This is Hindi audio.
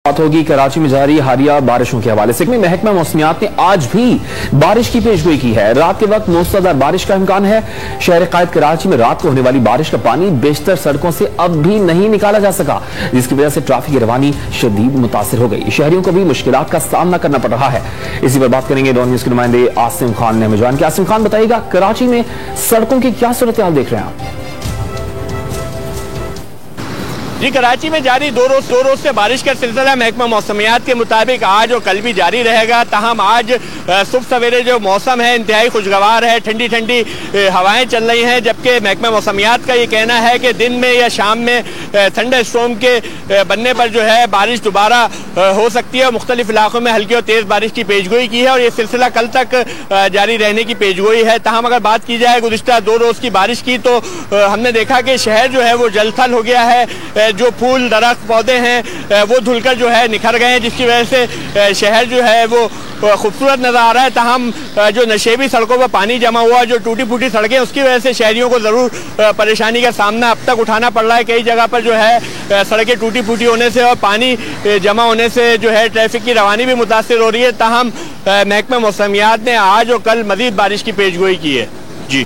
बात होगी कराची में जारी हालिया बारिशों के हवाले से। महकमा मौसमियात ने आज भी बारिश की पेशगोई की है। रात के वक्त मूसलाधार बारिश का इम्कान है। शहर कायद कराची में रात को होने वाली बारिश का पानी बेशतर सड़कों से अब भी नहीं निकाला जा सका, जिसकी वजह से ट्रैफिक की रवानी शदीद मुतासिर हो गई। शहरियों को भी मुश्किलात का सामना करना पड़ रहा है। इसी पर बात करेंगे डॉन न्यूज के नुमाइंदे आसिम खान ने हमें ज्वाइन किया। आसिम खान, बताइएगा कराची में सड़कों की क्या सूरत हाल देख रहे हैं आप? जी, कराची में जारी दो रोज से बारिश का सिलसिला महकमा मौसमियात के मुताबिक आज और कल भी जारी रहेगा। ताहम आज सुबह सवेरे जो मौसम है इंतहाई खुशगवार है, ठंडी ठंडी हवाएं चल रही हैं, जबकि महकमा मौसमियात का ये कहना है कि दिन में या शाम में थंडर स्टॉर्म के बनने पर जो है बारिश दोबारा हो सकती है। मुख्तलिफ इलाकों में हल्की और तेज़ बारिश की पेशगोई की है और ये सिलसिला कल तक जारी रहने की पेशगोई है। ताहम अगर बात की जाए गुज़िश्ता 2 रोज़ की बारिश की तो हमने देखा कि शहर जो है वो जल थल हो गया है। जो फूल दरख्त पौधे हैं वो धुलकर जो है निखर गए हैं, जिसकी वजह से शहर जो है वो खूबसूरत नज़र आ रहा है। ताहम जो नशेबी सड़कों पर पानी जमा हुआ, जो टूटी फूटी सड़कें, उसकी वजह से शहरियों को ज़रूर परेशानी का सामना अब तक उठाना पड़ रहा है। कई जगह पर जो है सड़कें टूटी फूटी होने से और पानी जमा होने से जो है ट्रैफिक की रवानी भी मुतासिर हो रही है। ताहम महकमा मौसमियात ने आज और कल मज़ीद बारिश की पेशगोई की है। जी।